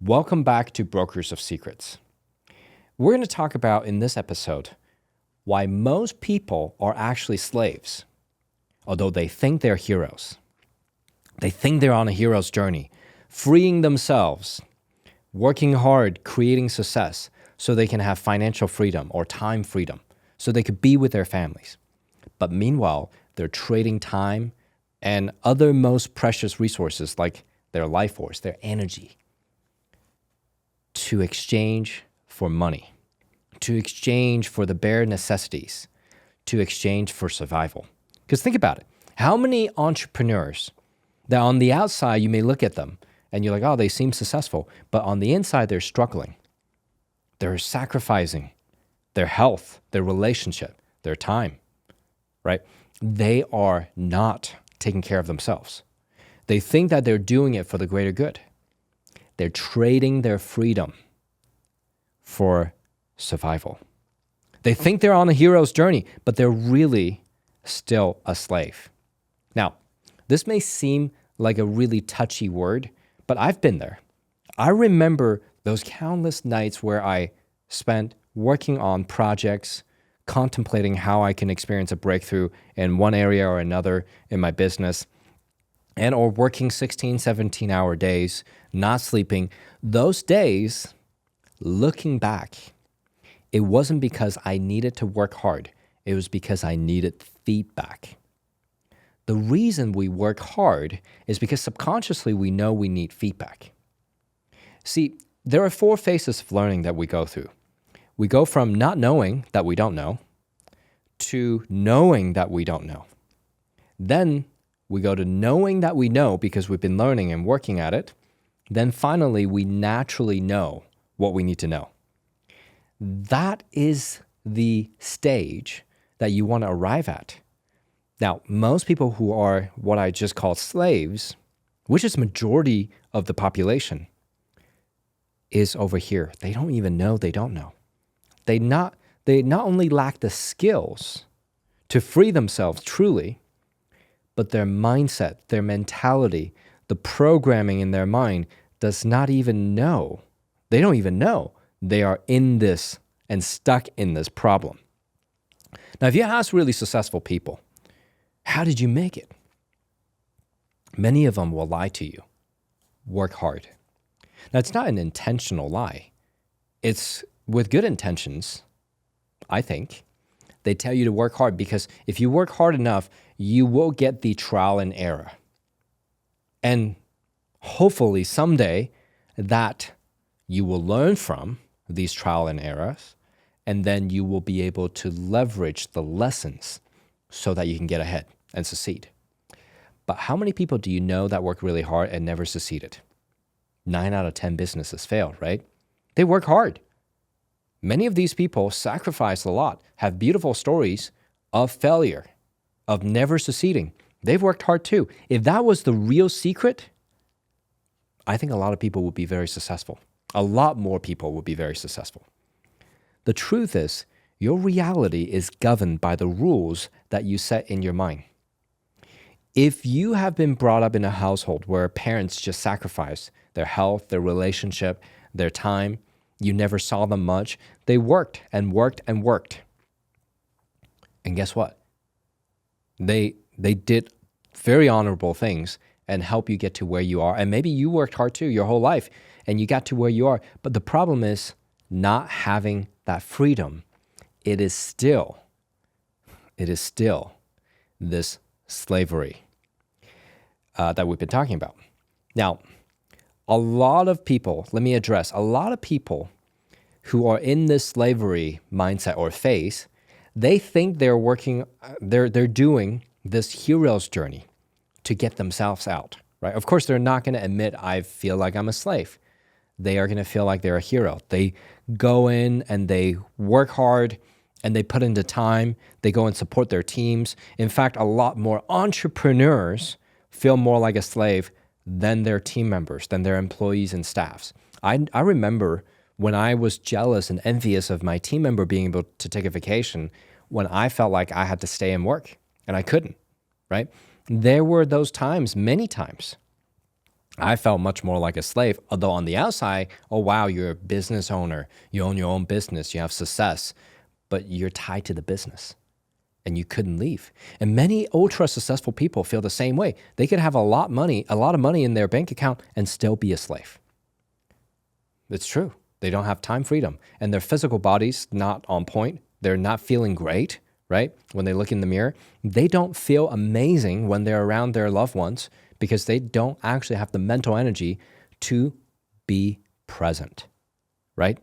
Welcome back to Brokers of Secrets. We're going to talk about in this episode why most people are actually slaves, although they think they're heroes. They think they're on a hero's journey, freeing themselves, working hard, creating success so they can have financial freedom or time freedom, so they could be with their families. But meanwhile, they're trading time and other most precious resources like their life force, their energy, to exchange for money, to exchange for the bare necessities, to exchange for survival. Because think about it. How many entrepreneurs that on the outside you may look at them and you're like, oh, they seem successful, but on the inside they're struggling. They're sacrificing their health, their relationship, their time, right? They are not taking care of themselves. They think that they're doing it for the greater good. They're trading their freedom for survival. They think they're on a hero's journey, but they're really still a slave. Now, this may seem like a really touchy word, but I've been there. I remember those countless nights where I spent working on projects, contemplating how I can experience a breakthrough in one area or another in my business, and or working 16, 17-hour days, not sleeping. Those days, looking back, it wasn't because I needed to work hard. It was because I needed feedback. The reason we work hard is because subconsciously we know we need feedback. See, there are 4 phases of learning that we go through. We go from not knowing that we don't know to knowing that we don't know. Then we go to knowing that we know because we've been learning and working at it. Then finally, we naturally know what we need to know. That is the stage that you want to arrive at. Now, most people who are what I just call slaves, which is majority of the population, is over here. They don't even know they don't know. They not only lack the skills to free themselves truly, but their mindset, their mentality, the programming in their mind does not even know. They don't even know they are in this and stuck in this problem. Now, if you ask really successful people, how did you make it? Many of them will lie to you. Work hard. Now, it's not an intentional lie. It's with good intentions, I think. They tell you to work hard because if you work hard enough, you will get the trial and error. And hopefully someday that you will learn from these trial and errors, and then you will be able to leverage the lessons so that you can get ahead and succeed. But how many people do you know that work really hard and never succeeded? 9 out of 10 businesses failed, right? They work hard. Many of these people sacrifice a lot, have beautiful stories of failure, of never succeeding. They've worked hard too. If that was the real secret, I think a lot of people would be very successful. A lot more people would be very successful. The truth is, your reality is governed by the rules that you set in your mind. If you have been brought up in a household where parents just sacrifice their health, their relationship, their time, you never saw them much, they worked and worked and worked. And guess what? They did very honorable things and help you get to where you are. And maybe you worked hard too your whole life and you got to where you are. But the problem is not having that freedom. It is still this slavery that we've been talking about. Now, a lot of people who are in this slavery mindset or phase, they think they're doing this hero's journey to get themselves out, right? Of course, they're not going to admit, I feel like I'm a slave. They are going to feel like they're a hero. They go in and they work hard and they put in the time. They go and support their teams. In fact, a lot more entrepreneurs feel more like a slave than their team members, than their employees and staffs. I remember when I was jealous and envious of my team member being able to take a vacation, when I felt like I had to stay and work and I couldn't, right? There were those times, many times. I felt much more like a slave, although on the outside, oh wow, you're a business owner. You own your own business, you have success, but you're tied to the business and you couldn't leave. And many ultra successful people feel the same way. They could have a lot of money in their bank account and still be a slave. It's true. They don't have time freedom and their physical body's not on point. They're not feeling great, right? When they look in the mirror, they don't feel amazing when they're around their loved ones because they don't actually have the mental energy to be present, right?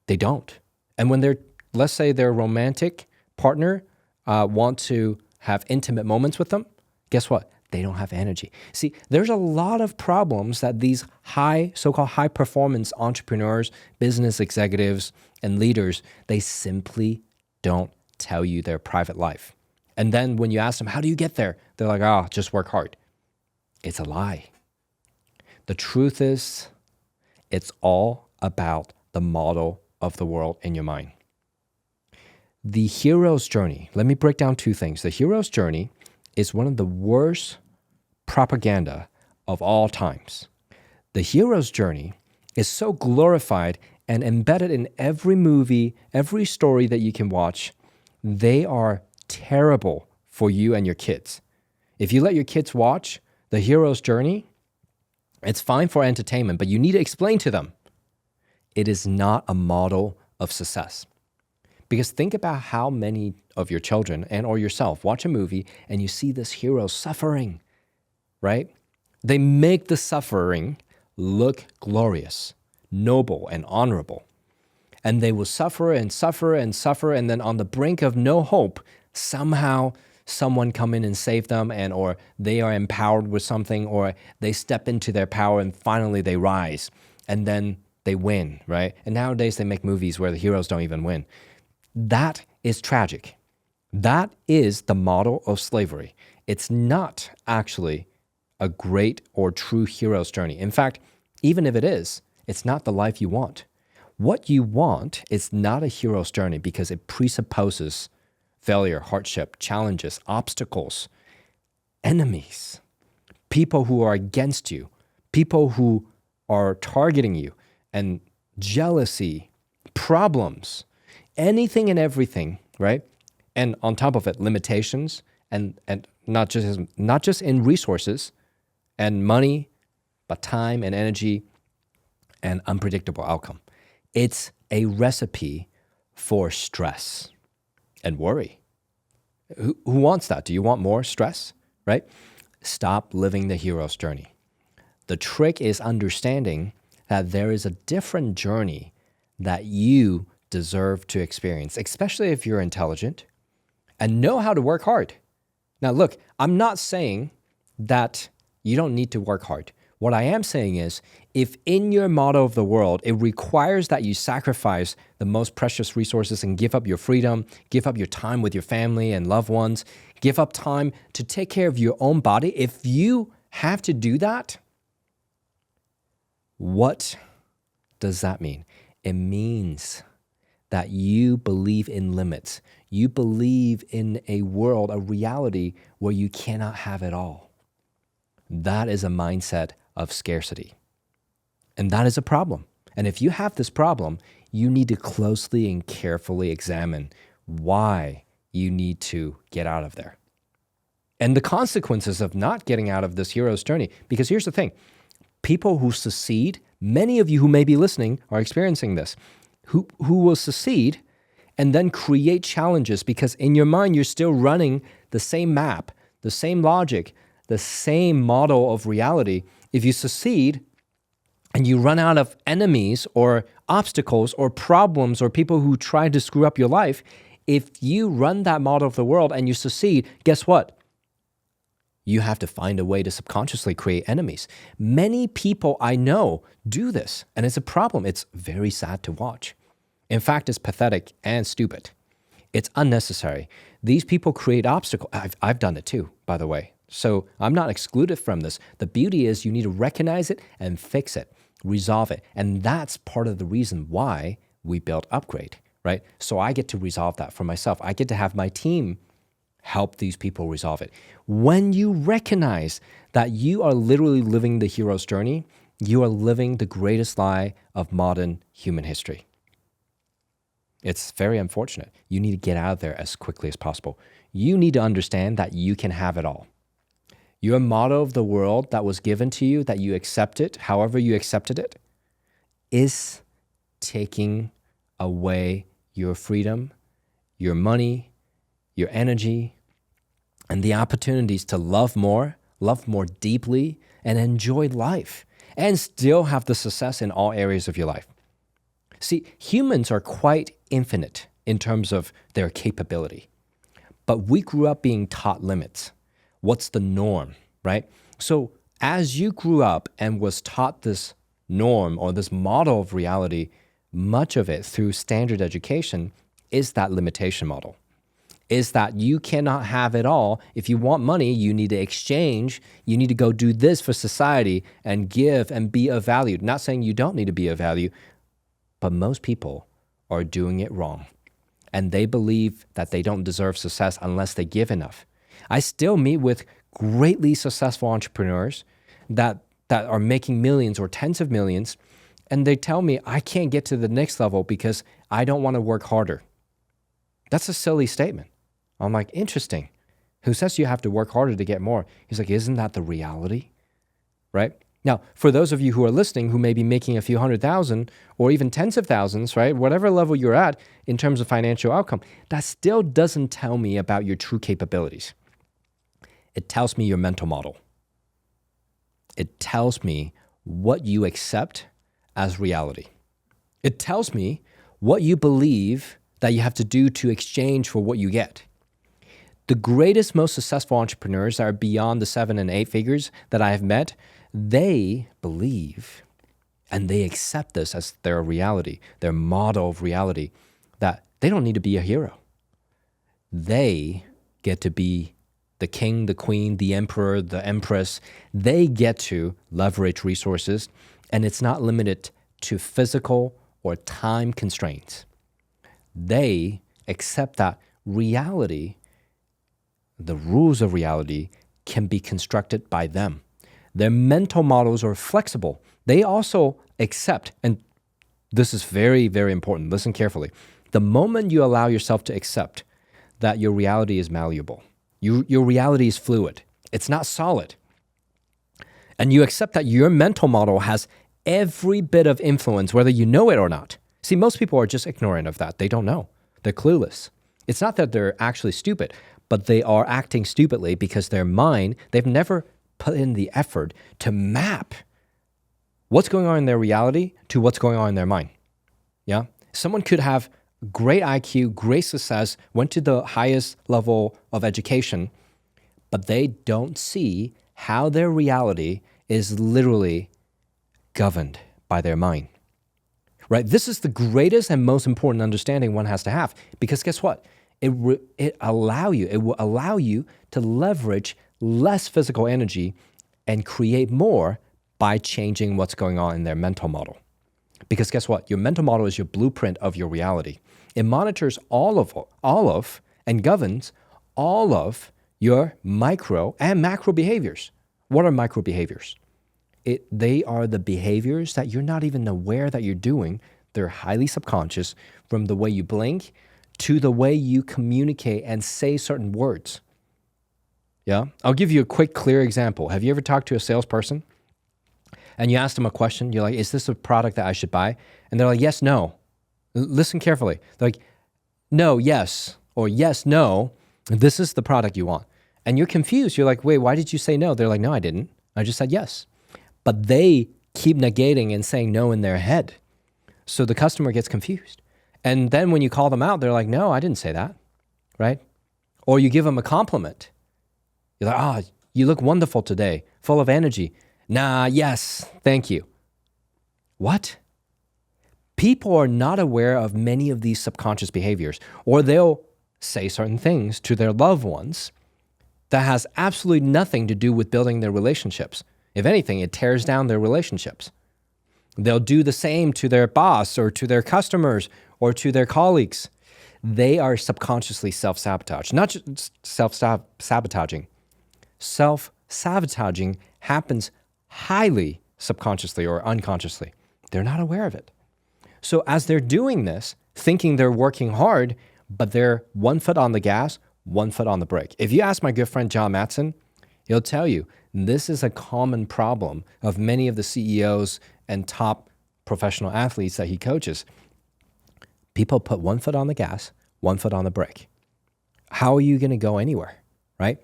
They don't. And when they're, let's say their romantic partner want to have intimate moments with them, guess what? They don't have energy. See, there's a lot of problems that these so-called high performance entrepreneurs, business executives, and leaders, they simply don't tell you their private life. And then when you ask them, how do you get there? They're like, oh, just work hard. It's a lie. The truth is, it's all about the model of the world in your mind. The hero's journey, let me break down two things. The hero's journey is one of the worst propaganda of all times. The hero's journey is so glorified and embedded in every movie, every story that you can watch. They are terrible for you and your kids. If you let your kids watch the hero's journey, it's fine for entertainment, but you need to explain to them it is not a model of success. Because think about how many of your children and or yourself watch a movie and you see this hero suffering, right? They make the suffering look glorious, noble, and honorable. And they will suffer and suffer and suffer, and then on the brink of no hope, somehow someone come in and save them, and or they are empowered with something, or they step into their power and finally they rise, and then they win, right? And nowadays they make movies where the heroes don't even win. That is tragic. That is the model of slavery. It's not actually a great or true hero's journey. In fact, even if it is, it's not the life you want. What you want is not a hero's journey because it presupposes failure, hardship, challenges, obstacles, enemies, people who are against you, people who are targeting you, and jealousy, problems, anything and everything, right? And on top of it, limitations, and not just in resources and money, but time and energy and unpredictable outcome. It's a recipe for stress and worry. Who wants that? Do you want more stress, right? Stop living the hero's journey. The trick is understanding that there is a different journey that you deserve to experience, especially if you're intelligent and know how to work hard. Now, look, I'm not saying that you don't need to work hard. What I am saying is, if in your model of the world, it requires that you sacrifice the most precious resources and give up your freedom, give up your time with your family and loved ones, give up time to take care of your own body, if you have to do that, what does that mean? It means that you believe in limits. You believe in a world, a reality where you cannot have it all. That is a mindset of scarcity. And that is a problem. And if you have this problem, you need to closely and carefully examine why you need to get out of there. And the consequences of not getting out of this hero's journey. Because here's the thing. People who succeed, many of you who may be listening are experiencing this, who will succeed and then create challenges because in your mind, you're still running the same map, the same logic, the same model of reality. If you succeed and you run out of enemies or obstacles or problems or people who try to screw up your life, if you run that model of the world and you succeed, guess what? You have to find a way to subconsciously create enemies. Many people I know do this, and it's a problem. It's very sad to watch. In fact, it's pathetic and stupid. It's unnecessary. These people create obstacles. I've done it too, by the way. So I'm not excluded from this. The beauty is you need to recognize it and fix it, resolve it. And that's part of the reason why we built Upgrade, right? So I get to resolve that for myself. I get to have my team help these people resolve it. When you recognize that you are literally living the hero's journey, you are living the greatest lie of modern human history. It's very unfortunate. You need to get out of there as quickly as possible. You need to understand that you can have it all. Your motto of the world that was given to you, that you accepted, however you accepted it, is taking away your freedom, your money, your energy, and the opportunities to love more deeply, and enjoy life, and still have the success in all areas of your life. See, humans are quite infinite in terms of their capability, but we grew up being taught limits. What's the norm, right? So as you grew up and was taught this norm or this model of reality, much of it through standard education is that limitation model. Is that you cannot have it all. If you want money, you need to exchange. You need to go do this for society and give and be of value. Not saying you don't need to be of value, but most people are doing it wrong. And they believe that they don't deserve success unless they give enough. I still meet with greatly successful entrepreneurs that are making millions or tens of millions, and they tell me, I can't get to the next level because I don't want to work harder. That's a silly statement. I'm like, interesting. Who says you have to work harder to get more? He's like, isn't that the reality? Right? Now, for those of you who are listening who may be making a few $100,000 or even tens of thousands, right? Whatever level you're at in terms of financial outcome, that still doesn't tell me about your true capabilities. It tells me your mental model. It tells me what you accept as reality. It tells me what you believe that you have to do to exchange for what you get. The greatest, most successful entrepreneurs that are beyond the 7 and 8 figures that I have met, they believe and they accept this as their reality, their model of reality, that they don't need to be a hero. They get to be the king, the queen, the emperor, the empress. They get to leverage resources, and it's not limited to physical or time constraints. They accept that reality, the rules of reality, can be constructed by them. Their mental models are flexible. They also accept, and this is very, very important, listen carefully. The moment you allow yourself to accept that your reality is malleable, your reality is fluid, it's not solid, and you accept that your mental model has every bit of influence, whether you know it or not. See, most people are just ignorant of that. They don't know. They're clueless. It's not that they're actually stupid, but they are acting stupidly because their mind, they've never put in the effort to map what's going on in their reality to what's going on in their mind. Yeah? Someone could have great IQ, great success, went to the highest level of education, but they don't see how their reality is literally governed by their mind. Right? This is the greatest and most important understanding one has to have, because guess what? It will allow you to leverage less physical energy and create more by changing what's going on in their mental model. Because guess what? Your mental model is your blueprint of your reality. It monitors all of and governs all of your micro and macro behaviors. What are micro behaviors? They are the behaviors that you're not even aware that you're doing. They're highly subconscious, from the way you blink to the way you communicate and say certain words. Yeah? I'll give you a quick, clear example. Have you ever talked to a salesperson and you ask them a question? You're like, is this a product that I should buy? And they're like, yes, no. Listen carefully. They're like, no, yes, or yes, no. This is the product you want. And you're confused. You're like, wait, why did you say no? They're like, no, I didn't. I just said yes. But they keep negating and saying no in their head. So the customer gets confused. And then when you call them out, they're like, no, I didn't say that, right? Or you give them a compliment. You're like, you look wonderful today, full of energy. Nah, yes, thank you. What? People are not aware of many of these subconscious behaviors, or they'll say certain things to their loved ones that has absolutely nothing to do with building their relationships. If anything, it tears down their relationships. They'll do the same to their boss or to their customers or to their colleagues. they are subconsciously self-sabotage. Not just self-sabotaging. Self-sabotaging happens highly subconsciously or unconsciously. They're not aware of it. So as they're doing this, thinking they're working hard, but they're 1 foot on the gas, 1 foot on the brake. If you ask my good friend John Matson, he'll tell you this is a common problem of many of the CEOs and top professional athletes that he coaches. People put 1 foot on the gas, 1 foot on the brake. How are you going to go anywhere, right?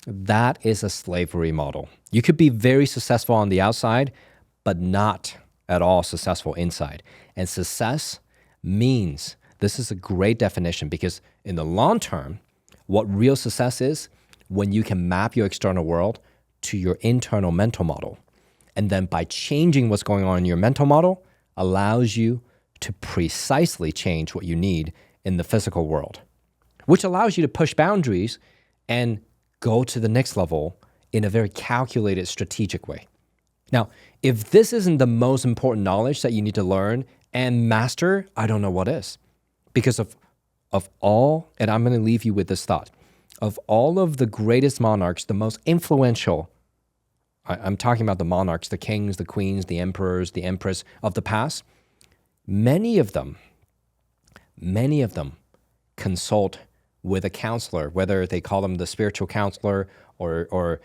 That is a slavery model. You could be very successful on the outside, but not at all successful inside. And success means, this is a great definition, because in the long term, what real success is when you can map your external world to your internal mental model. And then by changing what's going on in your mental model, allows you to precisely change what you need in the physical world, which allows you to push boundaries and go to the next level in a very calculated, strategic way. Now, if this isn't the most important knowledge that you need to learn and master, I don't know what is. Because of all, and I'm going to leave you with this thought, of all of the greatest monarchs, the most influential, I'm talking about the monarchs, the kings, the queens, the emperors, the empress of the past, many of them consult with a counselor, whether they call them the spiritual counselor or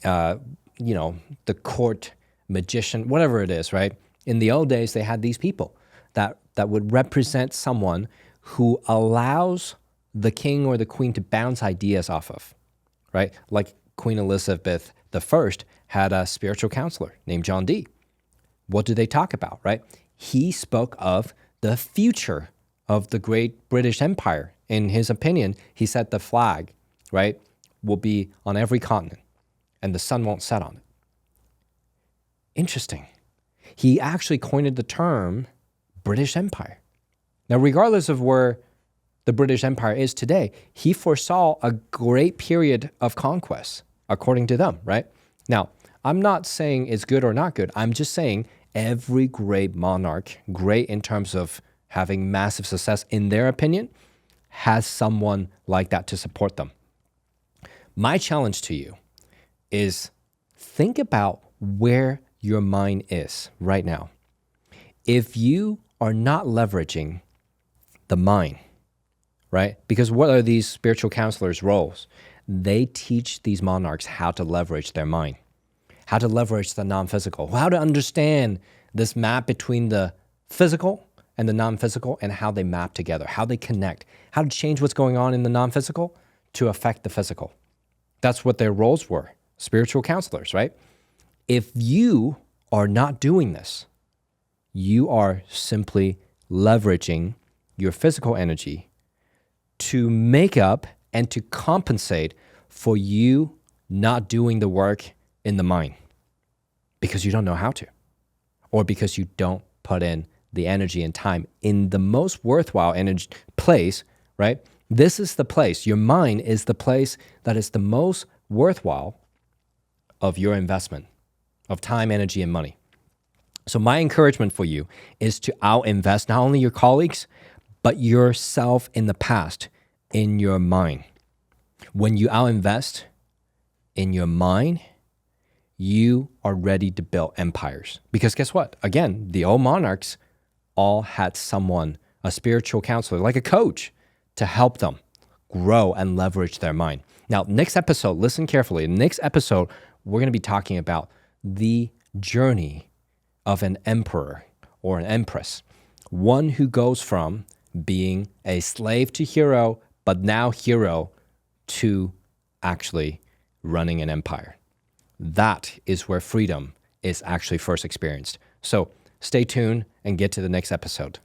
the court magician, whatever it is, right? In the old days, they had these people that would represent someone who allows the king or the queen to bounce ideas off of, right? Like Queen Elizabeth I had a spiritual counselor named John Dee. What do they talk about, right? He spoke of the future of the great British Empire. In his opinion, he said the flag, right, will be on every continent and the sun won't set on it. Interesting. He actually coined the term British Empire. Now, regardless of where the British Empire is today, he foresaw a great period of conquest, according to them, right? Now, I'm not saying it's good or not good. I'm just saying every great monarch, great in terms of having massive success in their opinion, has someone like that to support them. My challenge to you is think about where your mind is right now. If you are not leveraging the mind, right? Because what are these spiritual counselors' roles? They teach these monarchs how to leverage their mind, how to leverage the non-physical, how to understand this map between the physical and the non-physical and how they map together, how they connect, how to change what's going on in the non-physical to affect the physical. That's what their roles were, spiritual counselors, right? If you are not doing this, you are simply leveraging your physical energy to make up and to compensate for you not doing the work in the mind because you don't know how to, or because you don't put in the energy and time in the most worthwhile energy place, right? This is the place. Your mind is the place that is the most worthwhile of your investment of time, energy, and money. So my encouragement for you is to out-invest not only your colleagues, but yourself in the past, in your mind. When you out-invest in your mind, you are ready to build empires. Because guess what? Again, the old monarchs all had someone, a spiritual counselor, like a coach, to help them grow and leverage their mind. Now, next episode, listen carefully. Next episode, we're going to be talking about the journey of an emperor or an empress, one who goes from being a slave to hero, but now hero to actually running an empire. That is where freedom is actually first experienced. So stay tuned and get to the next episode.